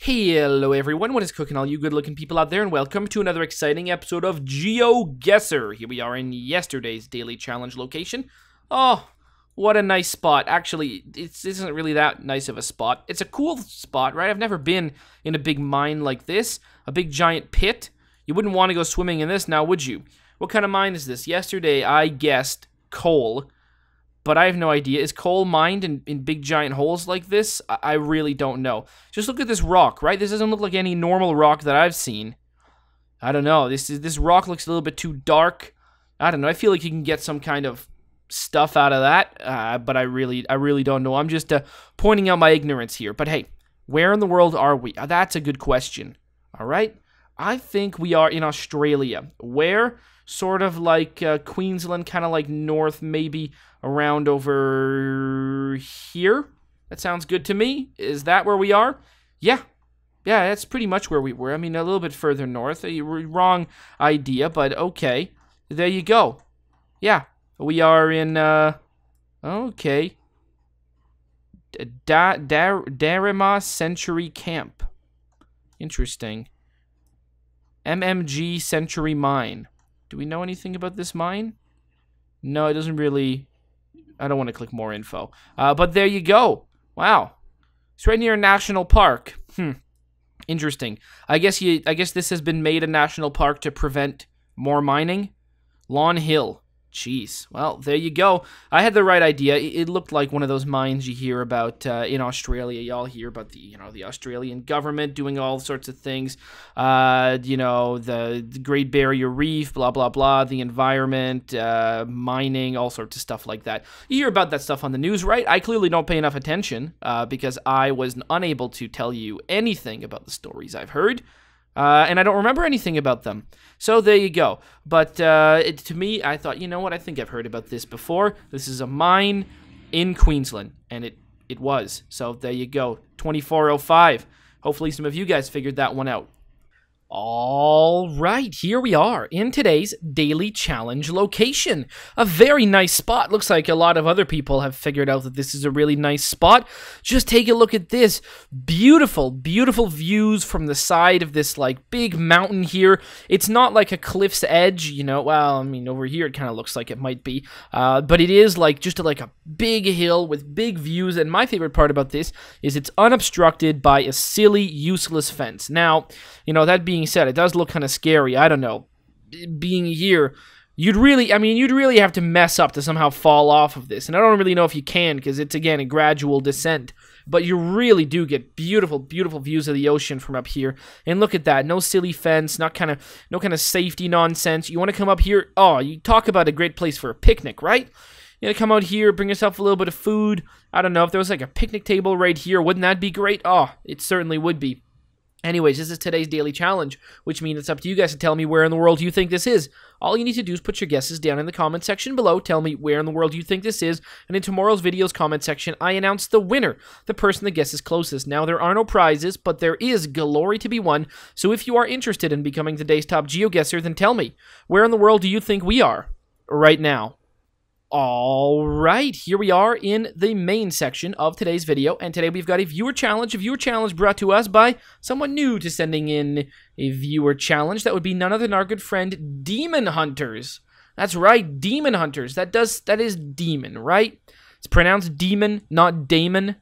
Hello everyone, what is cooking all you good looking people out there, and welcome to another exciting episode of GeoGuessr. Here we are in yesterday's daily challenge location. Oh, what a nice spot. Actually, it isn't really that nice of a spot. It's a cool spot, right? I've never been in a big mine like this, a big giant pit. You wouldn't want to go swimming in this now, would you? What kind of mine is this? Yesterday I guessed coal, but I have no idea. Is coal mined in big giant holes like this? I really don't know. Just look at this rock, right? This doesn't look like any normal rock that I've seen. I don't know. This rock looks a little bit too dark. I don't know. I feel like you can get some kind of stuff out of that, but I really don't know. I'm just pointing out my ignorance here. But hey, where in the world are we? That's a good question. All right. I think we are in Australia. Where? Sort of like Queensland, kind of like north, maybe around over here. That sounds good to me. Is that where we are? Yeah, that's pretty much where we were. I mean, a little bit further north. Wrong idea, but okay. There you go. Yeah, we are in, okay. Darima Century Camp. Interesting. MMG Century Mine. Do we know anything about this mine? No, it doesn't really. I don't want to click more info. But there you go. Wow. It's right near a national park. Interesting. I guess this has been made a national park to prevent more mining. Lawn Hill. Jeez. Well, there you go. I had the right idea. It looked like one of those mines you hear about in Australia. Y'all hear about the Australian government doing all sorts of things. The Great Barrier Reef, blah, blah, blah, the environment, mining, all sorts of stuff like that. You hear about that stuff on the news, right? I clearly don't pay enough attention because I was unable to tell you anything about the stories I've heard. And I don't remember anything about them. So there you go. But to me, I thought, you know what? I think I've heard about this before. This is a mine in Queensland, and it was. So there you go. 2405. Hopefully some of you guys figured that one out. All right, here we are in today's daily challenge location. A very nice spot. Looks like a lot of other people have figured out that this is a really nice spot. Just take a look at this. Beautiful, beautiful views from the side of this like big mountain here. It's not like a cliff's edge, well, I mean, over here it kind of looks like it might be. But it is like just like a big hill with big views. And my favorite part about this is it's unobstructed by a silly, useless fence. Now, that being said, it does look kind of scary. I don't know. Being here, you'd really have to mess up to somehow fall off of this. And I don't really know if you can, because it's, again, a gradual descent. But you really do get beautiful, beautiful views of the ocean from up here. And look at that. No silly fence, no kind of safety nonsense. You want to come up here? Oh, you talk about a great place for a picnic, right? You gotta come out here, bring yourself a little bit of food. I don't know, if there was like a picnic table right here, wouldn't that be great? Oh, it certainly would be. Anyways, this is today's daily challenge, which means it's up to you guys to tell me where in the world you think this is. All you need to do is put your guesses down in the comment section below. Tell me where in the world you think this is. And in tomorrow's video's comment section, I announce the winner, the person that guesses closest. Now, there are no prizes, but there is glory to be won. So if you are interested in becoming today's top GeoGuessr, then tell me, where in the world do you think we are right now? All right, here we are in the main section of today's video, and today we've got a viewer challenge brought to us by someone new to sending in a viewer challenge. That would be none other than our good friend Demon Hunters. That's right, Demon Hunters. That is demon, right? It's pronounced demon, not Damon.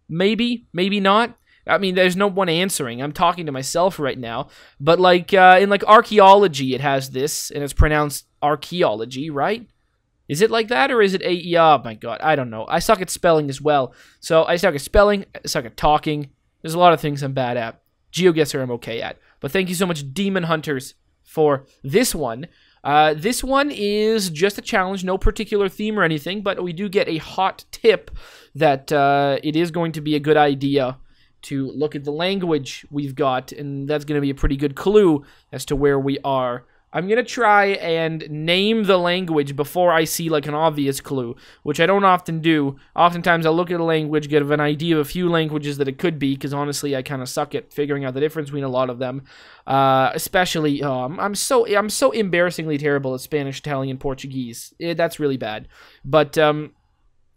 Maybe not. I mean, there's no one answering. I'm talking to myself right now. But like in like archaeology, it has this, and it's pronounced archaeology, right? Is it like that, or is it AE? Oh, my God. I don't know. I suck at spelling as well. So I suck at spelling. I suck at talking. There's a lot of things I'm bad at. GeoGuessr I'm okay at. But thank you so much, Demon Hunters, for this one. This one is just a challenge, no particular theme or anything, but we do get a hot tip that it is going to be a good idea to look at the language we've got, and that's going to be a pretty good clue as to where we are. I'm going to try and name the language before I see like an obvious clue, which I don't often do. Oftentimes I'll look at a language, get an idea of a few languages that it could be, because honestly I kind of suck at figuring out the difference between a lot of them. Especially, I'm so embarrassingly terrible at Spanish, Italian, Portuguese. That's really bad. But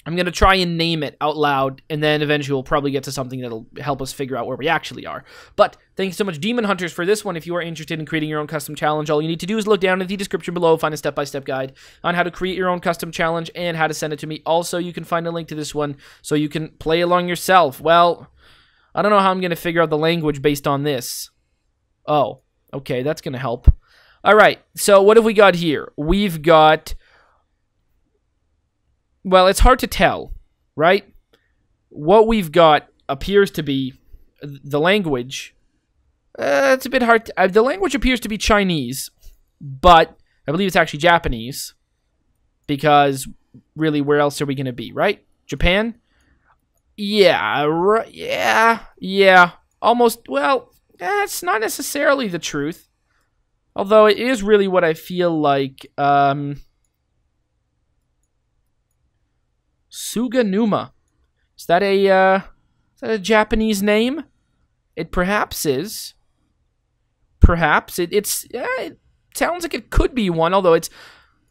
I'm going to try and name it out loud, and then eventually we'll probably get to something that'll help us figure out where we actually are. But thank you so much, Demon Hunters, for this one. If you are interested in creating your own custom challenge, all you need to do is look down in the description below, find a step-by-step guide on how to create your own custom challenge and how to send it to me. Also, you can find a link to this one so you can play along yourself. Well, I don't know how I'm going to figure out the language based on this. Oh, okay, that's going to help. All right, so what have we got here? We've got... Well, it's hard to tell, right? What we've got appears to be the language. It's a bit hard. The language appears to be Chinese, but I believe it's actually Japanese. Because, really, where else are we going to be, right? Japan? Yeah, yeah. Almost, well, that's not necessarily the truth. Although it is really what I feel like, Suganuma. Is that a Japanese name? It perhaps is. Perhaps it sounds like it could be one, although it's,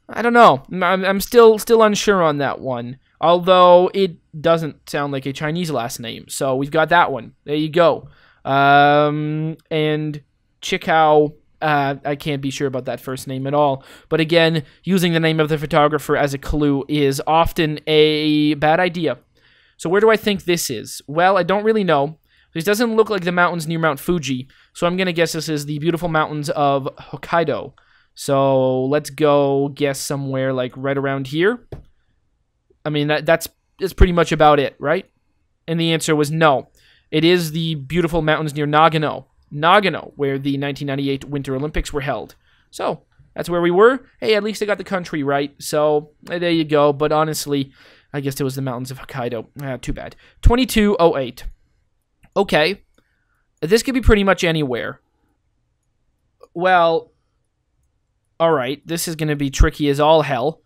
I don't know. I'm still unsure on that one. Although it doesn't sound like a Chinese last name, so we've got that one. There you go. And Chikao. I can't be sure about that first name at all. But again, using the name of the photographer as a clue is often a bad idea. So where do I think this is? Well, I don't really know. This doesn't look like the mountains near Mount Fuji, so I'm going to guess this is the beautiful mountains of Hokkaido. So let's go guess somewhere like right around here. I mean, that's pretty much about it, right? And the answer was no. It is the beautiful mountains near Nagano. Nagano, where the 1998 Winter Olympics were held. So, that's where we were. Hey, at least I got the country right. So, there you go. But honestly, I guess it was the mountains of Hokkaido. Too bad. 2208. Okay. This could be pretty much anywhere. Well, alright. This is going to be tricky as all hell.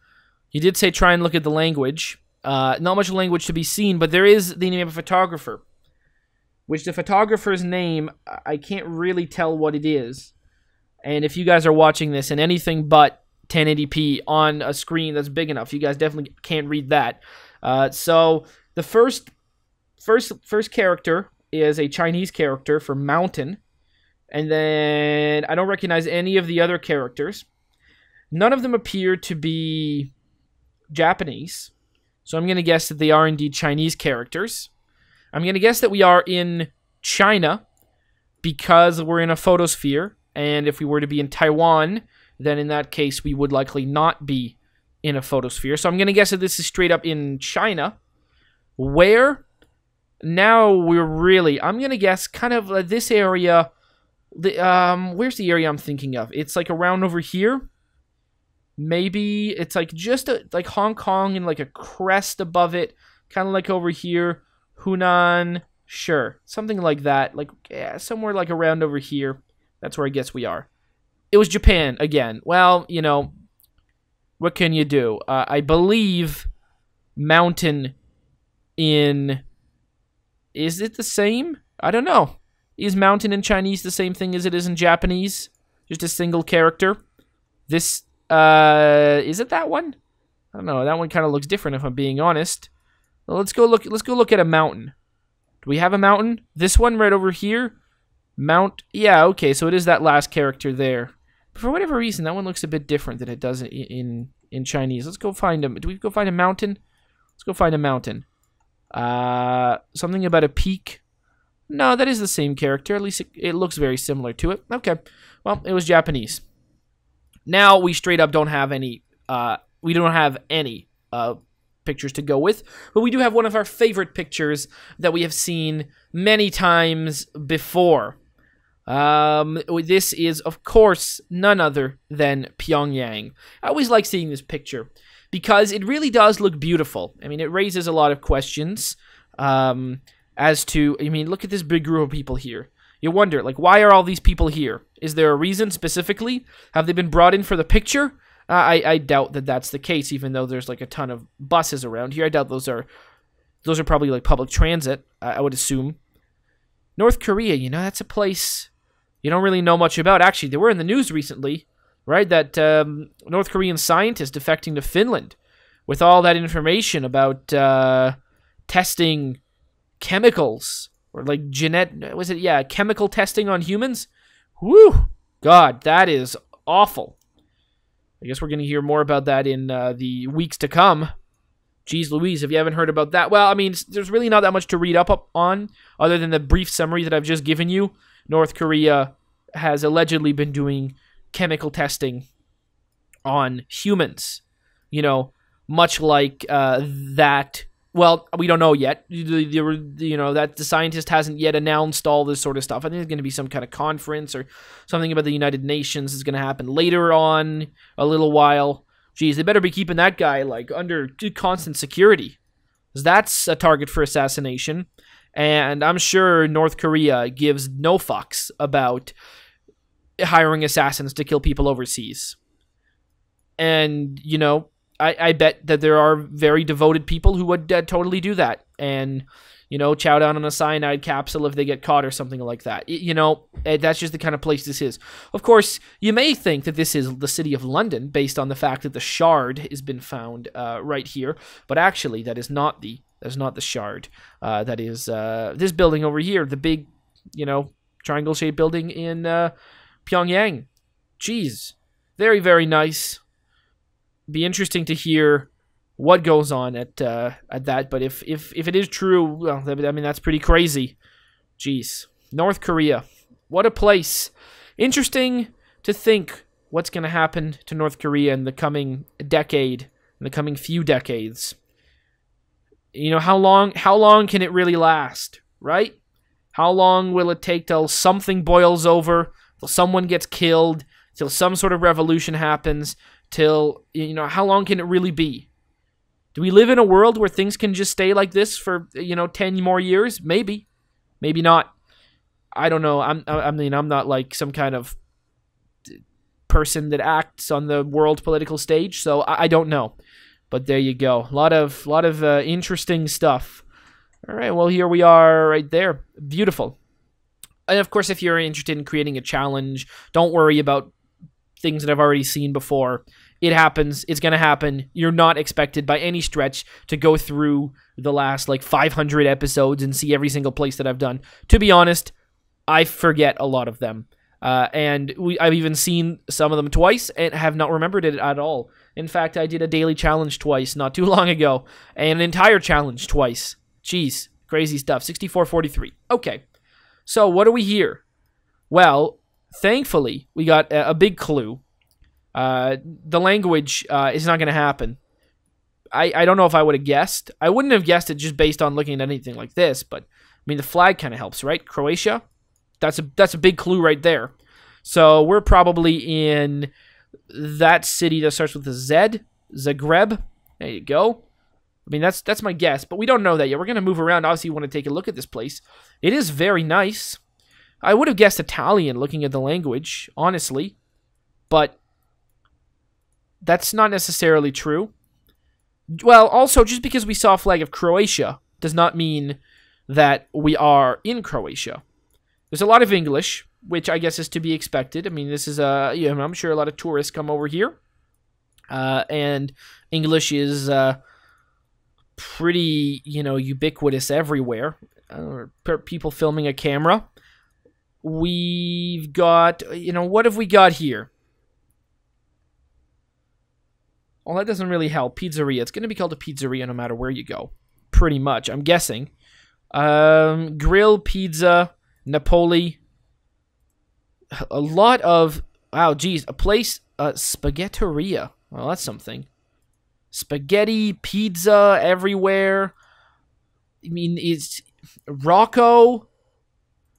You did say try and look at the language. Not much language to be seen, but there is the name of a photographer. Which the photographer's name, I can't really tell what it is. And if you guys are watching this in anything but 1080p on a screen that's big enough, you guys definitely can't read that. So the first character is a Chinese character for mountain. And then I don't recognize any of the other characters. None of them appear to be Japanese. So I'm going to guess that they are indeed Chinese characters. I'm going to guess that we are in China because we're in a photosphere, and if we were to be in Taiwan, then in that case we would likely not be in a photosphere. So I'm going to guess that this is straight up in China. Where? Now we're really, I'm going to guess kind of this area. Where's the area I'm thinking of? It's like around over here. Maybe it's like just like Hong Kong and like a crest above it, kind of like over here. Hunan, sure, something like that, like somewhere like around over here. That's where I guess we are. It was Japan again. Well, you know, what can you do? I believe mountain in, is it the same? I don't know. Is mountain in Chinese the same thing as it is in Japanese? Just a single character. This is it that one? I don't know. That one kind of looks different if I'm being honest. Well, let's go look at a mountain. Do we have a mountain? This one right over here? Yeah, okay, so it is that last character there. But for whatever reason, that one looks a bit different than it does in Chinese. Let's go find him. Do we go find a mountain? Let's go find a mountain. Something about a peak. No, that is the same character. At least it looks very similar to it. Okay, well, it was Japanese. Now we straight up don't have any. We don't have any pictures to go with, but we do have one of our favorite pictures that we have seen many times before. This is, of course, none other than Pyongyang. I always like seeing this picture because it really does look beautiful. I mean, it raises a lot of questions as to, I mean, look at this big group of people here. You wonder, like, why are all these people here? Is there a reason specifically? Have they been brought in for the picture? I doubt that that's the case, even though there's like a ton of buses around here. I doubt those are probably like public transit, I would assume. North Korea, you know, that's a place you don't really know much about. Actually, they were in the news recently, right? That North Korean scientist defecting to Finland. with all that information about testing chemicals or like chemical testing on humans. Whew, God, that is awful. I guess we're going to hear more about that in the weeks to come. Jeez Louise, if you haven't heard about that. Well, I mean, there's really not that much to read up on other than the brief summary that I've just given you. North Korea has allegedly been doing chemical testing on humans. You know, much like that. Well, we don't know yet. You know, that the scientist hasn't yet announced all this sort of stuff. I think there's going to be some kind of conference or something about the United Nations is going to happen later on a little while. Geez, they better be keeping that guy, like, under constant security. 'Cause that's a target for assassination. And I'm sure North Korea gives no fucks about hiring assassins to kill people overseas. And, you know, I bet that there are very devoted people who would totally do that. And, you know, chow down on a cyanide capsule if they get caught or something like that. You know, that's just the kind of place this is. Of course, you may think that this is the city of London based on the fact that the Shard has been found right here. But actually, that is not the Shard. That is this building over here, the big, you know, triangle-shaped building in Pyongyang. Jeez. Very, very nice. Be interesting to hear what goes on at that, but if it is true, well, I mean, that's pretty crazy. Jeez. North Korea. What a place. Interesting to think what's going to happen to North Korea in the coming decade, in the coming few decades. You know, how long can it really last, right? How long will it take till something boils over, till someone gets killed, till some sort of revolution happens, till, you know, how long can it really be? Do we live in a world where things can just stay like this for, you know, 10 more years? Maybe. Maybe not. I don't know. I mean, I'm not like some kind of person that acts on the world political stage, so I don't know. But there you go. A lot of interesting stuff. All right, well, here we are right there. Beautiful. And of course, if you're interested in creating a challenge, don't worry about things that I've already seen before. It happens. It's going to happen. You're not expected by any stretch to go through the last like 500 episodes and see every single place that I've done. To be honest, I forget a lot of them. And I've even seen some of them twice and have not remembered it at all. In fact, I did a daily challenge twice not too long ago. And an entire challenge twice. Jeez, crazy stuff. 6443. Okay, so what do we hear? Well, thankfully, we got a big clue. The language is not going to happen. I don't know if I would have guessed. I wouldn't have guessed it just based on looking at anything like this, but I mean, the flag kind of helps, right? Croatia? That's a big clue right there. So we're probably in that city that starts with a Z. Zagreb. There you go. I mean, that's my guess, but we don't know that yet. We're going to move around. Obviously, you want to take a look at this place. It is very nice. I would have guessed Italian looking at the language, honestly, but that's not necessarily true. Well, also, just because we saw a flag of Croatia does not mean that we are in Croatia. There's a lot of English, which I guess is to be expected. I mean, this is I'm sure a lot of tourists come over here, and English is pretty, ubiquitous everywhere. People filming a camera. We've got, what have we got here? Well, that doesn't really help. Pizzeria. It's going to be called a pizzeria no matter where you go. Pretty much, I'm guessing. Grill, pizza, Napoli. A lot of... Wow, geez. A place... Spaghetteria. Well, that's something. Spaghetti, pizza, everywhere. I mean, it's... Rocco.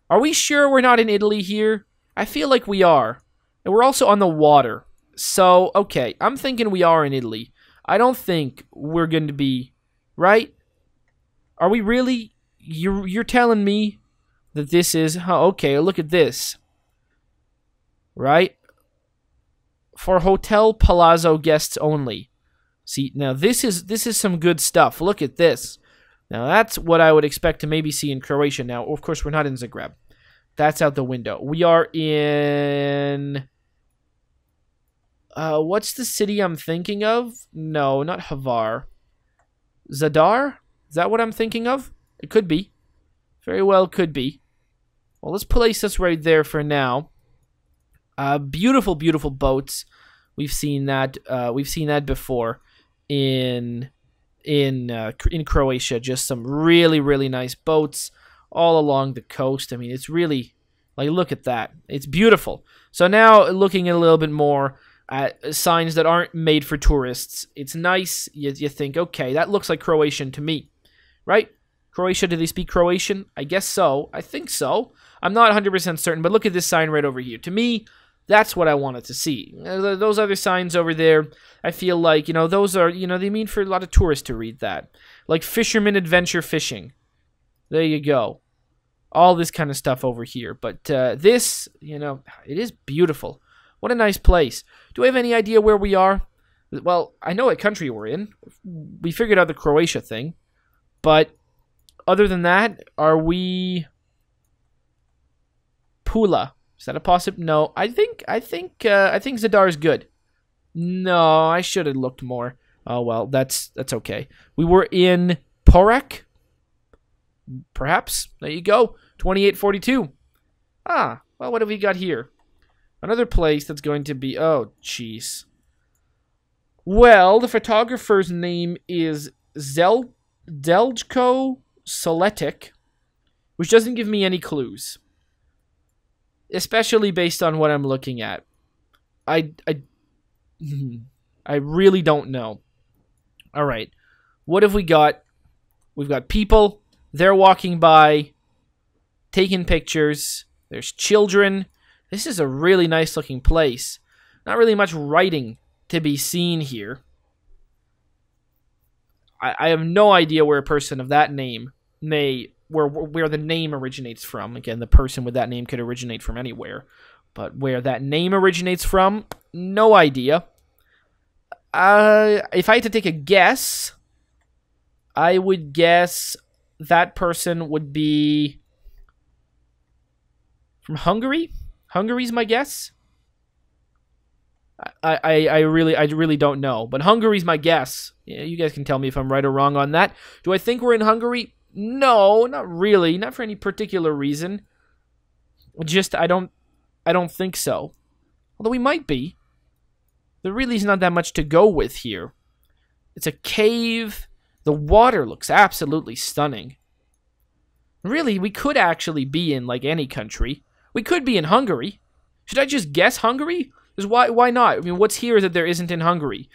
Are we sure we're not in Italy here? I feel like we are. And we're also on the water. So, okay, I'm thinking we are in Italy. I don't think we're going to be, right? Are we really? You're telling me that this is, okay, look at this. Right? For Hotel Palazzo guests only. See, now this is some good stuff. Look at this. Now that's what I would expect to maybe see in Croatia. Now, of course, we're not in Zagreb. That's out the window. We are in... What's the city I'm thinking of? No, not Hvar. Zadar? Is that what I'm thinking of? It could be. Very well could be. Well, let's place this right there for now. Beautiful, beautiful boats. We've seen that. We've seen that before in Croatia. Just some really, really nice boats all along the coast. I mean, it's really, like, look at that. It's beautiful. So now looking at a little bit more at signs that aren't made for tourists. It's nice. You think, okay, that looks like Croatian to me, right? Croatia, do they speak Croatian? I guess so. I think so. I'm not 100% certain, but look at this sign right over here. To me, that's what I wanted to see. Those other signs over there, I feel like, those are, they mean for a lot of tourists to read that. Like Fisherman Adventure Fishing. There you go. All this kind of stuff over here. But this, it is beautiful. What a nice place. Do I have any idea where we are? Well, I know what country we're in. We figured out the Croatia thing. But other than that, are we... Pula. Is that a possible? No, I think Zadar is good. No, I should have looked more. Oh well, that's okay. We were in Porek. Perhaps. There you go. 2842. Ah, well, what have we got here? Another place that's going to be... Oh, jeez. Well, the photographer's name is Zeljko Soletic, which doesn't give me any clues. Especially based on what I'm looking at. I really don't know. All right. What have we got? We've got people. They're walking by, taking pictures. There's children. This is a really nice looking place. Not really much writing to be seen here. I have no idea where a person of that name where the name originates from. Again, the person with that name could originate from anywhere. But where that name originates from, no idea. If I had to take a guess, I would guess that person would be from Hungary. Hungary's my guess. I really don't know. But Hungary's my guess. Yeah, you guys can tell me if I'm right or wrong on that. Do I think we're in Hungary? No, not really. Not for any particular reason. Just I don't think so. Although we might be. There really is not that much to go with here. It's a cave. The water looks absolutely stunning. Really, we could actually be in like any country. We could be in Hungary. Should I just guess Hungary? Because why not? I mean, what's here that there isn't in Hungary?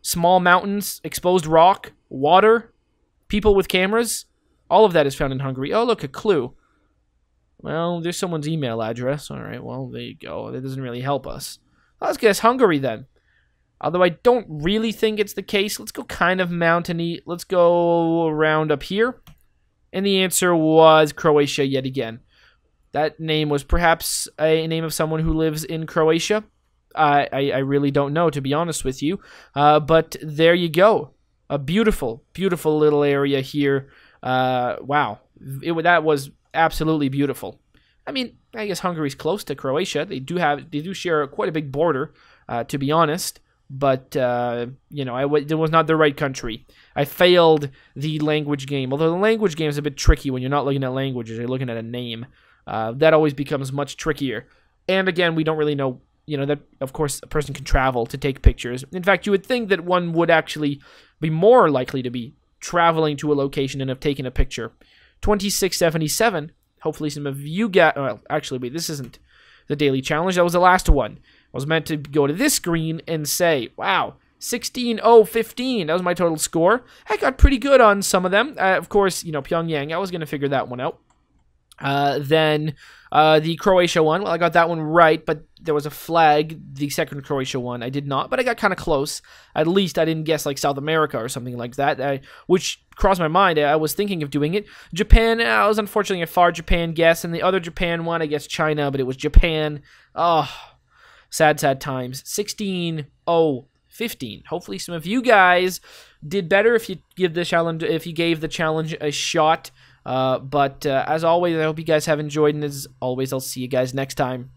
Small mountains, exposed rock, water, people with cameras. All of that is found in Hungary. Oh, look, a clue. Well, there's someone's email address. All right, well, there you go. That doesn't really help us. Let's guess Hungary then. Although I don't really think it's the case. Let's go kind of mountainy. Let's go around up here. And the answer was Croatia yet again. That name was perhaps a name of someone who lives in Croatia. I really don't know, to be honest with you. But there you go. A beautiful, beautiful little area here. Wow. That was absolutely beautiful. I mean, I guess Hungary's close to Croatia. They do share quite a big border, to be honest. But, it was not the right country. I failed the language game. Although the language game is a bit tricky when you're not looking at languages, you're looking at a name. That always becomes much trickier. And again, we don't really know, that, of course, a person can travel to take pictures. In fact, you would think that one would actually be more likely to be traveling to a location and have taken a picture. 2677. Hopefully some of you got... Well, actually, wait, this isn't the daily challenge. That was the last one. I was meant to go to this screen and say, wow, 16,015. That was my total score. I got pretty good on some of them. Of course, Pyongyang. I was going to figure that one out. Then the Croatia one, well, I got that one right, but there was a flag, the second Croatia one, I did not, but I got kind of close. At least I didn't guess like South America or something like that, which crossed my mind. I was thinking of doing it. Japan, I was unfortunately a far Japan guess, and the other Japan one, I guess China, but it was Japan. Oh, sad, sad times. 16,015. Hopefully some of you guys did better if you gave the challenge a shot. But as always, I hope you guys have enjoyed, and as always, I'll see you guys next time.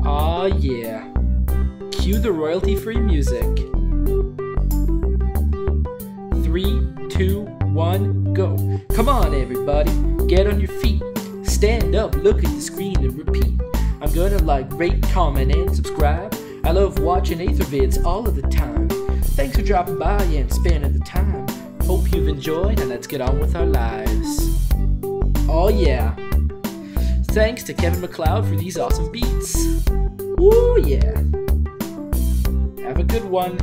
Aw, yeah. Cue the royalty-free music. 3, 2, 1, go. Come on, everybody, get on your feet. Stand up, look at the screen, and repeat. I'm gonna like, rate, comment, and subscribe. I love watching Ather vids all of the time. Thanks for dropping by and spending the time. Hope you've enjoyed, and let's get on with our lives. Oh yeah. Thanks to Kevin MacLeod for these awesome beats. Woo yeah. Have a good one.